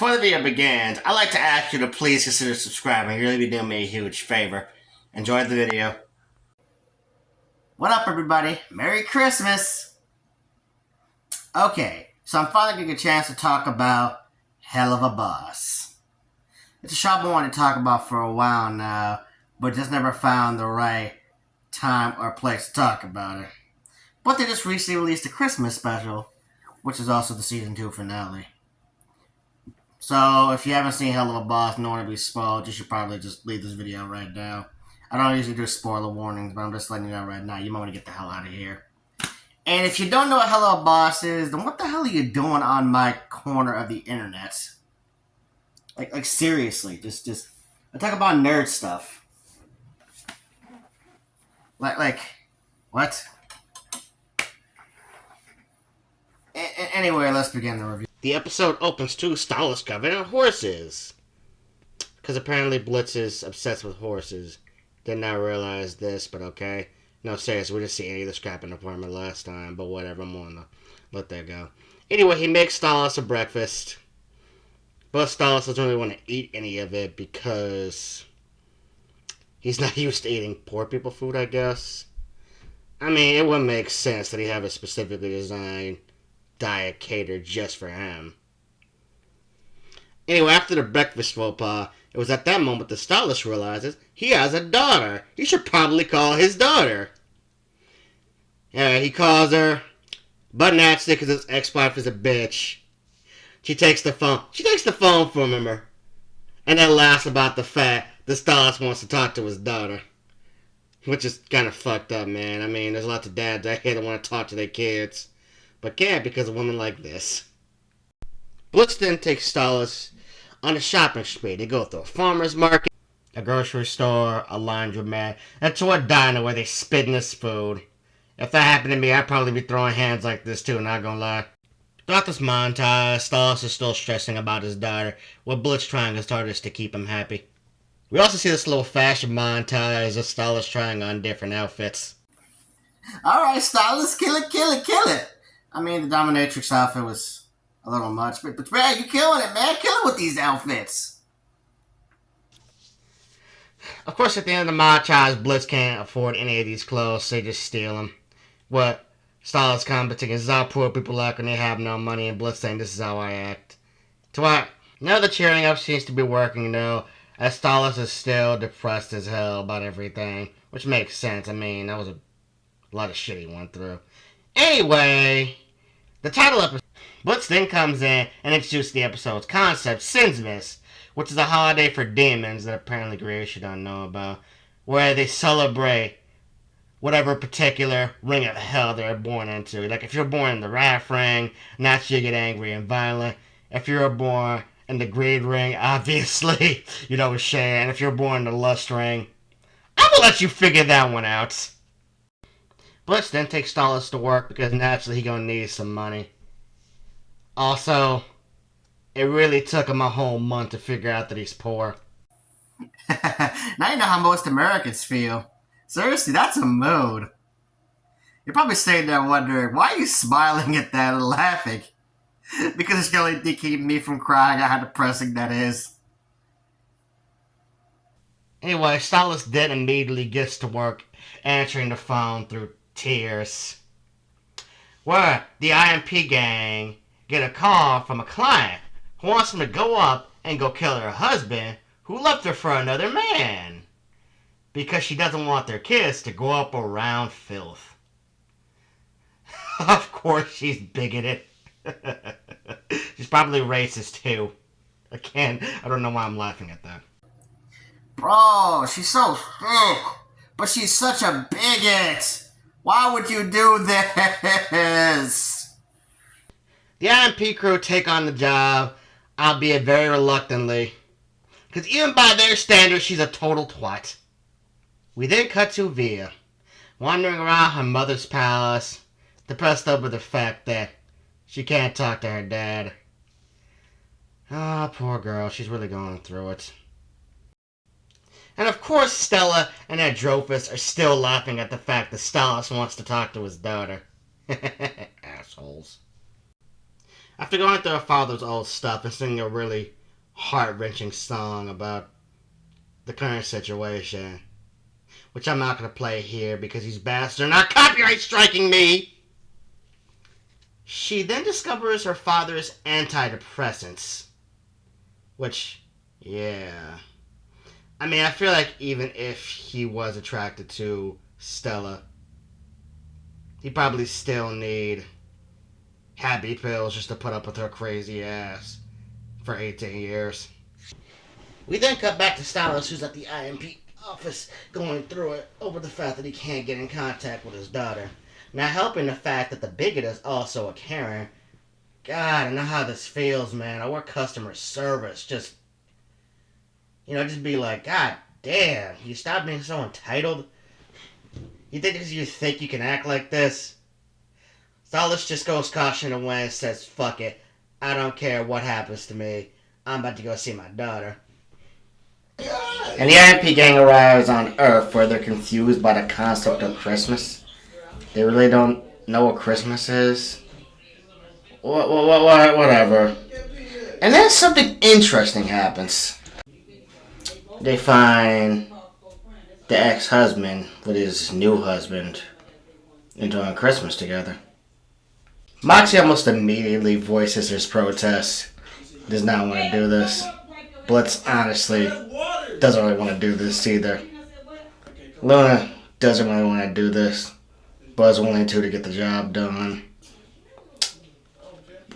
Before the video begins, I'd like to ask you to please consider subscribing. You really be doing me a huge favor. Enjoy the video. What up, everybody? Merry Christmas! Okay, so I'm finally getting a chance to talk about Helluva. It's a show I've been wanting to talk about for a while now, but just never found the right time or place to talk about it. But they just recently released a Christmas special, which is also the season 2 finale. So, if you haven't seen Helluva, no one to be spoiled, you should probably just leave this video right now. I don't usually do spoiler warnings, but I'm just letting you know right now, you might want to get the hell out of here. And if you don't know what Helluva is, then what the hell are you doing on my corner of the internet? Like seriously, just, I talk about nerd stuff. Like, what? Anyway, let's begin the review. The episode opens to Stalis covered in horses. Because apparently Blitz is obsessed with horses. Did not realize this, but okay. No, seriously, we didn't see any of the scrapping department last time, but whatever, I'm gonna let that go. Anyway, he makes Stalis a breakfast. But Stalis doesn't really want to eat any of it because he's not used to eating poor people food, I guess. I mean, it wouldn't make sense that he have a specifically designed diet catered just for him. Anyway, after the breakfast faux pas, it was at that moment that Stalis realizes he has a daughter. He should probably call his daughter. Yeah, he calls her, but naturally, because his ex-wife is a bitch, she takes the phone. She takes the phone from him, and then laughs about the fact that Stalis wants to talk to his daughter. Which is kind of fucked up, man. I mean, there's lots of dads out here that want to talk to their kids, but can't because of women like this. Blitz then takes Stalis on a shopping spree. They go through a farmer's market, a grocery store, a laundromat, and to a diner where they spit in his food. If that happened to me, I'd probably be throwing hands like this too, not gonna lie. Throughout this montage, Stalis is still stressing about his daughter, with Blitz trying his hardest to keep him happy. We also see this little fashion montage of Stalis trying on different outfits. Alright, Stalis, kill it, kill it, kill it! I mean, the dominatrix outfit was a little much, but man, you killing it, man. Kill it with these outfits. Of course, at the end of the montage, Blitz can't afford any of these clothes, so they just steal them. What Stalis commenting is how poor people act when they have no money, and Blitz saying, this is how I act. To what? Now the cheering up seems to be working, though, as Stalis is still depressed as hell about everything, which makes sense. I mean, that was a lot of shit he went through. Anyway, the title episode. Blitz then comes in and introduces the episode's concept, Sinsmas, which is a holiday for demons that apparently creation don't know about, where they celebrate whatever particular ring of hell they're born into. Like, if you're born in the Wrath Ring, naturally you get angry and violent. If you're born in the Greed Ring, obviously, you know what Shay. And if you're born in the Lust Ring, I'm gonna let you figure that one out. Blitz then takes Stalis to work because naturally he gonna need some money. Also, it really took him a whole month to figure out that he's poor. Now you know how most Americans feel. Seriously, that's a mood. You're probably sitting there wondering, why are you smiling at that and laughing? Because it's going to keep me from crying at how depressing that is. Anyway, Stalis then immediately gets to work answering the phone through tears. Where the IMP gang get a call from a client who wants them to go up and go kill her husband who left her for another man because she doesn't want their kids to grow up around filth. Of course she's bigoted. She's probably racist too. Again, I don't know why I'm laughing at that. Bro, she's so thick, but she's such a bigot. Why would you do this? The IMP crew take on the job, albeit very reluctantly, because even by their standards, she's a total twat. We then cut to Via, wandering around her mother's palace, depressed over the fact that she can't talk to her dad. Ah, poor girl, she's really going through it. And of course Stella and Adrophus are still laughing at the fact that Stalis wants to talk to his daughter. Assholes. After going through her father's old stuff and singing a really heart-wrenching song about the current situation, which I'm not going to play here because these bastards are not copyright striking me, she then discovers her father's antidepressants. Which, yeah. I mean, I feel like even if he was attracted to Stella, he probably still need happy pills just to put up with her crazy ass for 18 years. We then cut back to Stylus, who's at the IMP office going through it over the fact that he can't get in contact with his daughter. Now, helping the fact that the bigot is also a Karen. God, I know how this feels, man. I work customer service. Just be like, God damn, you stop being so entitled? You think because you think you can act like this? Stylus just goes caution away and says, fuck it. I don't care what happens to me. I'm about to go see my daughter. And the IMP gang arrives on Earth where they're confused by the concept of Christmas. They really don't know what Christmas is. Whatever. And then something interesting happens. They find the ex-husband with his new husband enjoying Christmas together. Moxie almost immediately voices his protest. He does not want to do this. Blitz honestly doesn't really want to do this either. Luna doesn't really want to do this, but is willing to get the job done.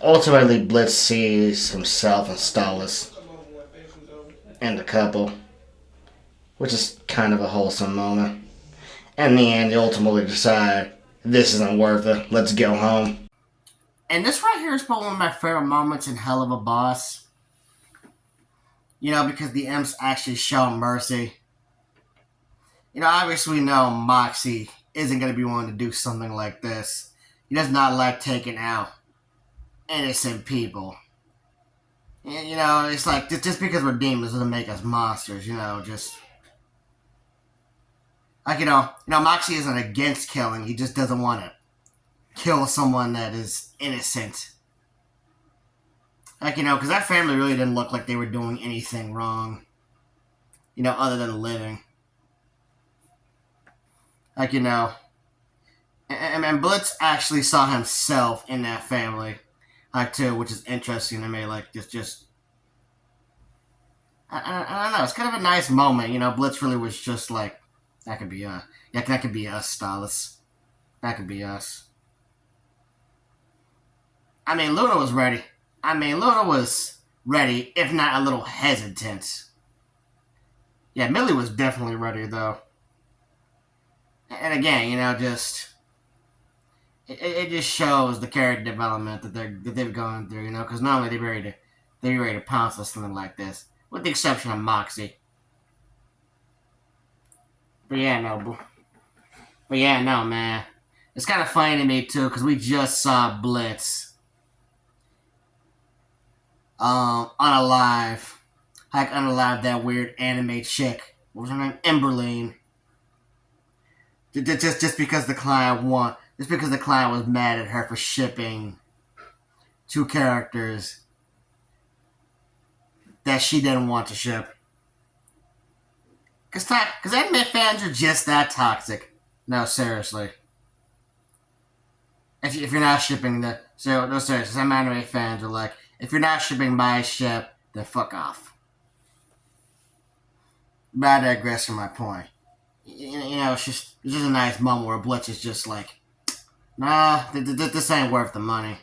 Ultimately, Blitz sees himself and Stylus and the couple, which is kind of a wholesome moment. And in the end, they ultimately decide, this isn't worth it, let's go home. And this right here is probably one of my favorite moments in Helluva Boss. Because the imps actually show mercy. Obviously we know Moxie isn't going to be willing to do something like this. He does not like taking out innocent people. It's like, just because we're demons doesn't make us monsters, Moxie isn't against killing, he just doesn't want to kill someone that is innocent. Because that family really didn't look like they were doing anything wrong, other than living. And Blitz actually saw himself in that family, too, which is interesting to me. I don't know, it's kind of a nice moment, Blitz really was just like, that could be us, Stylus. That could be us. Luna was ready. Luna was ready, if not a little hesitant. Yeah, Millie was definitely ready, though. And again, it just shows the character development that they've gone through, because normally they'd be ready to pounce on something like this, with the exception of Moxie. But yeah, no, man. It's kind of funny to me, too, because we just saw Blitz unalive that weird anime chick. What was her name? Emberline. Just because the client was mad at her for shipping two characters that she didn't want to ship. Because anime fans are just that toxic. No, seriously. If you're not shipping no, seriously, some anime fans are like, if you're not shipping my ship, then fuck off. But I digress from my point. It's just a nice moment where Blitz is just like, nah, this ain't worth the money.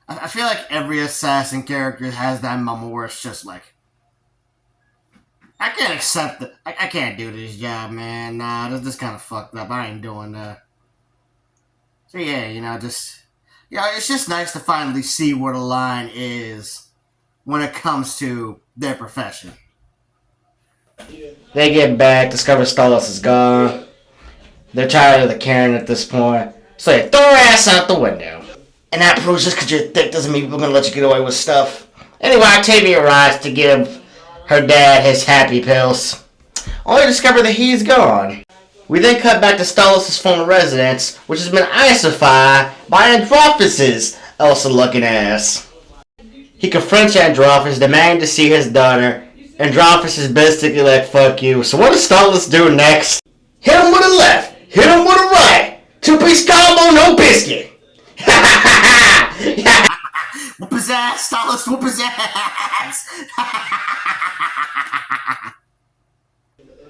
I feel like every assassin character has that moment where it's just like, I can't accept it. I can't do this job, man. Nah, this kind of fucked up. I ain't doing that. So yeah, it's just nice to finally see where the line is when it comes to their profession. They get back, discover Stylus is gone. They're tired of the Karen at this point, so they throw her ass out the window. And that proves just because you're thick doesn't mean people are going to let you get away with stuff. Anyway, Octavia arrives to give her dad his happy pills, only to discover that he's gone. We then cut back to Stylus' former residence, which has been incified by Androphysis, Elsa looking ass. He confronts Androphis, demanding to see his daughter. Androphis is basically like, fuck you. So what does Stallus do next? Hit him with a left. Hit him with a right. Two-piece combo, no biscuit. Whoop his ass, Stallus, whoop his ass.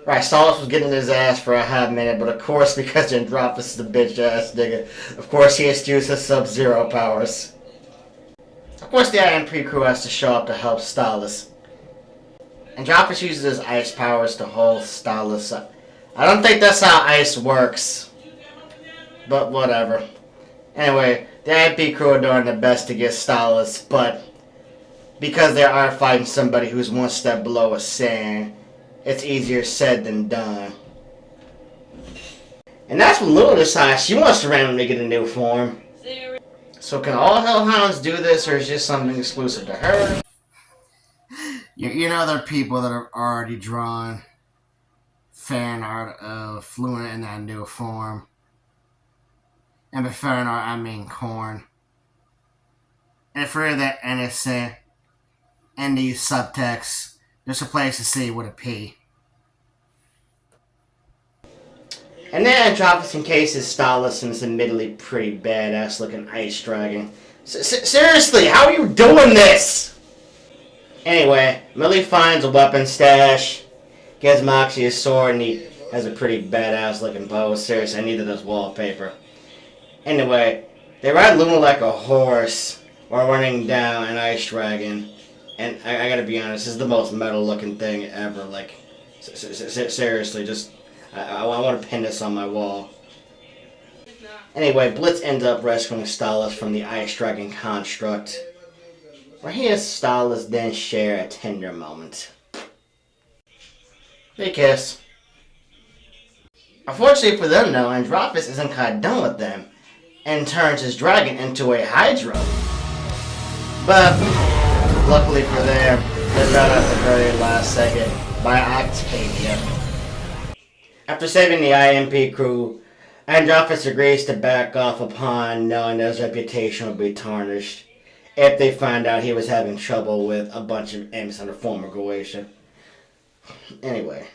Right, Stallus was getting his ass for a hot minute, but of course, because Androphis is a bitch-ass nigga, of course he has to use his Sub-Zero powers. Of course, the IMP crew has to show up to help Stallus. Androphis uses his ice powers to hold Stallus up. I don't think that's how ice works, but whatever. Anyway, the IMP crew are doing their best to get Stallus, but because they are fighting somebody who's one step below a sand, it's easier said than done. And that's when Luna decides she wants to randomly get a new form. So can all Hellhounds do this, or is this something exclusive to her? You know there are people that have already drawn fan art of Luna in that new form. And by fan art, I mean corn. And for that innocent and these subtexts, there's a place to see with a P. And then Androphis encases Stallus in this admittedly pretty badass looking ice dragon. Seriously, how are you doing this? Anyway, Millie finds a weapon stash, gives Moxie his sword, and he has a pretty badass looking bow. Seriously, I needed this wallpaper. Anyway, they ride Luna like a horse while running down an ice dragon. And I gotta be honest, this is the most metal looking thing ever. Like, seriously, just, I want to pin this on my wall. Anyway, Blitz ends up rescuing Stallus from the ice dragon construct, where he and Stallus then share a tender moment. They kiss. Unfortunately for them though, Androphis isn't quite done with them, and turns his dragon into a Hydra. But luckily for them, they're brought at the very last second by Octavia. After saving the IMP crew, Androphis agrees to back off upon knowing that his reputation will be tarnished if they find out he was having trouble with a bunch of imps under former Goetia. Anyway,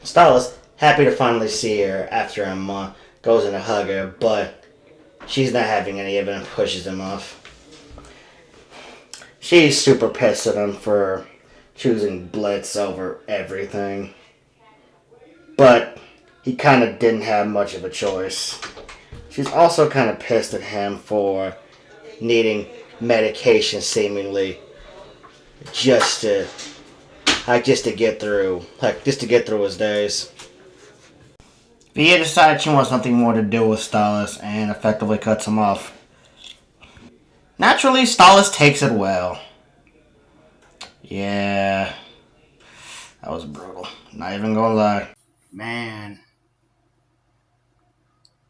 Stallus, happy to finally see her after a month, goes in to hug her, but she's not having any of it and pushes him off. She's super pissed at him for choosing Blitz over everything. But he kind of didn't have much of a choice. She's also kind of pissed at him for needing medication seemingly just to get through his days. Via decides she wants nothing more to do with Stallus and effectively cuts him off. Naturally, Stallus takes it well. Yeah, that was brutal. Not even gonna lie. Man.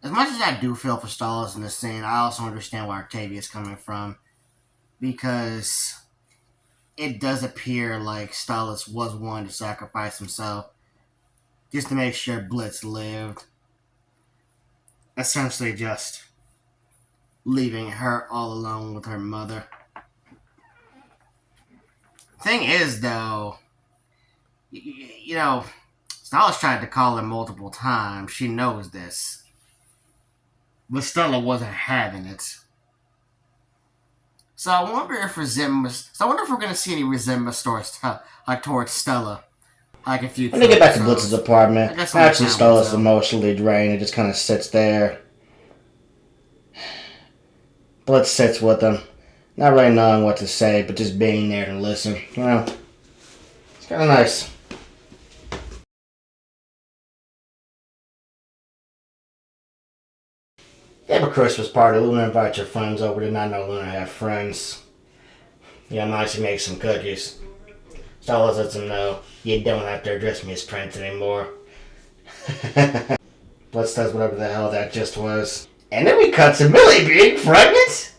As much as I do feel for Stallus in this scene, I also understand where Octavia's coming from. Because it does appear like Stallus was willing to sacrifice himself just to make sure Blitz lived. Essentially just leaving her all alone with her mother. Thing is, though, you know, Stallus tried to call her multiple times. She knows this. But Stella wasn't having it. So I wonder if we're going to see any resentment towards Stella. Like if you. When they get back to Blitz's apartment, actually Stella's emotionally drained and just kind of sits there. Blitz sits with him, not really knowing what to say, but just being there to listen. You know, it's kind of nice. They have a Christmas party. Luna invites her friends over. Did not know Luna had friends. Yeah, Moxie makes some cookies. Stallus lets him know, you don't have to address me as Prince anymore. Blitz does whatever the hell that just was. And then we cut to Millie being pregnant?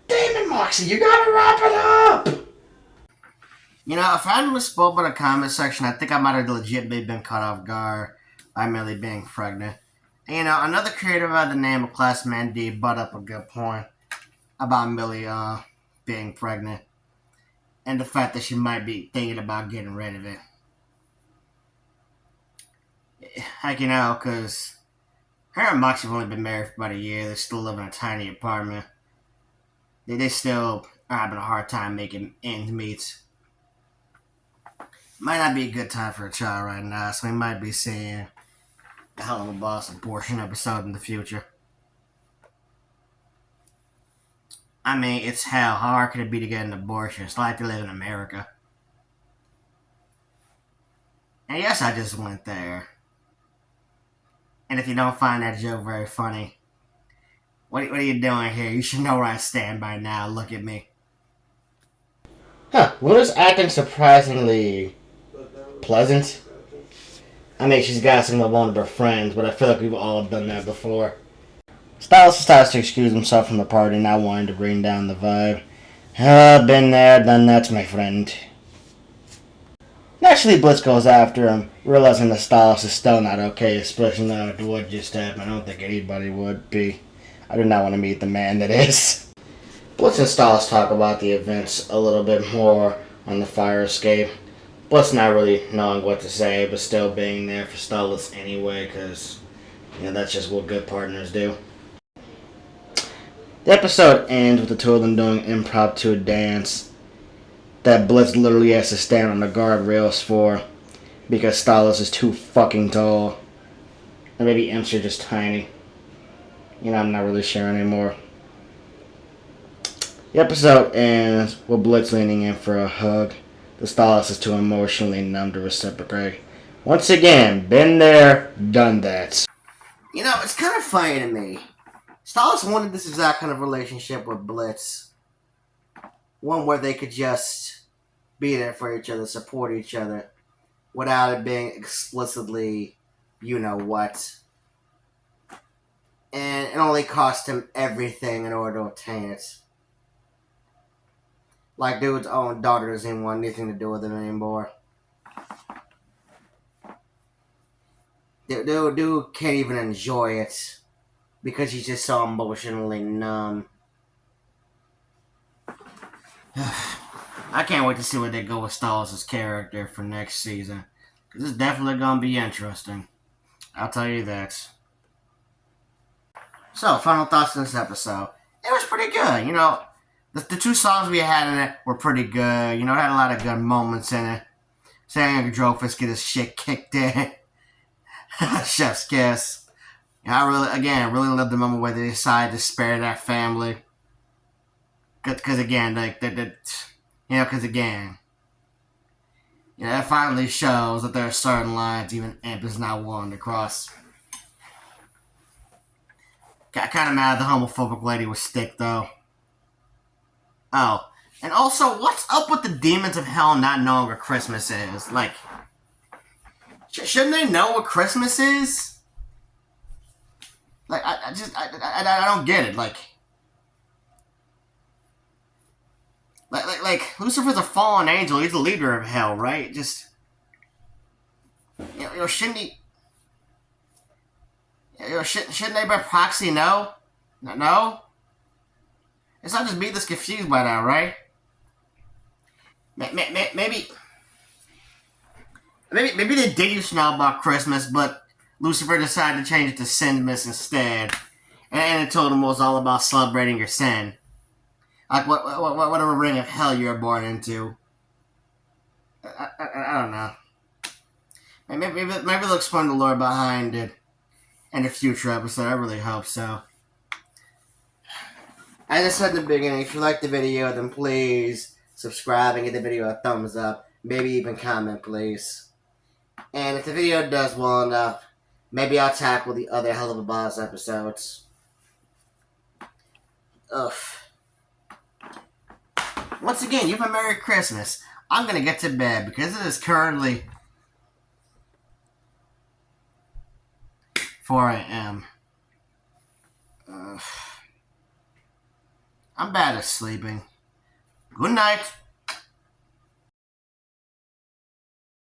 Damn it, Moxie, you gotta wrap it up! You know, if I hadn't misspoke by the comment section, I think I might have legitimately been caught off guard by Millie being pregnant. And, you know, another creator by the name of Classman D brought up a good point. about Millie being pregnant and the fact that she might be thinking about getting rid of it. Heck, because her and Moxie have only been married for about a year. They still live in a tiny apartment. They still are having a hard time making ends meet. Might not be a good time for a child right now, so we might be seeing a Helluva Boss abortion episode in the future. I mean, it's hell. How hard could it be to get an abortion? It's like they live in America. And yes, I just went there. And if you don't find that joke very funny, what are you doing here? You should know where I stand by now. Look at me. Huh, Luna's acting surprisingly pleasant. I mean, she's got some of one of her friends, but I feel like we've all done that before. Styles decides to excuse himself from the party, not wanting to bring down the vibe. Been there, done that, my friend. Naturally, Blitz goes after him, realizing that Styles is still not okay, especially now after what just happened. I don't think anybody would be. I do not want to meet the man that is. Blitz and Styles talk about the events a little bit more on the fire escape. Blitz not really knowing what to say, but still being there for Styles anyway, because that's just what good partners do. The episode ends with the two of them doing an impromptu dance that Blitz literally has to stand on the guardrails for because Styles is too fucking tall. And maybe imps are just tiny. I'm not really sure anymore. The episode ends with Blitz leaning in for a hug. The Stylist is too emotionally numb to reciprocate. Once again, been there, done that. It's kind of funny to me. Stylist wanted this exact kind of relationship with Blitz. One where they could just be there for each other, support each other, without it being explicitly, what. And it only cost him everything in order to obtain it. Like, dude's own daughter doesn't even want anything to do with him anymore. Dude can't even enjoy it because he's just so emotionally numb. I can't wait to see where they go with Styles' character for next season. Because it's definitely going to be interesting. I'll tell you that. So, final thoughts on this episode. It was pretty good. The two songs we had in it were pretty good. It had a lot of good moments in it. Saying Drofus get his shit kicked in. Chef's kiss. I really loved the moment where they decided to spare that family. Because again, it finally shows that there are certain lines even Imp is not willing to cross. Got kind of mad the homophobic lady was stick, though. Oh, and also, what's up with the demons of hell not knowing what Christmas is? Like, shouldn't they know what Christmas is? Like, I don't get it. Like, Lucifer's a fallen angel. He's the leader of hell, right? Just, shouldn't he? Shouldn't they by proxy know? No? It's not just me that's confused by that, right? Maybe they did used to know about Christmas, but Lucifer decided to change it to Sinsmas instead. And it told him it was all about celebrating your sin. Like, whatever ring of hell you're born into. I don't know. Maybe they'll explain the lore behind it in a future episode. I really hope so. As I said in the beginning, if you liked the video, then please subscribe and give the video a thumbs up. Maybe even comment, please. And if the video does well enough, maybe I'll tackle the other Helluva Boss episodes. Ugh. Once again, you have a Merry Christmas. I'm going to get to bed because it is currently 4 a.m. I'm bad at sleeping. Good night.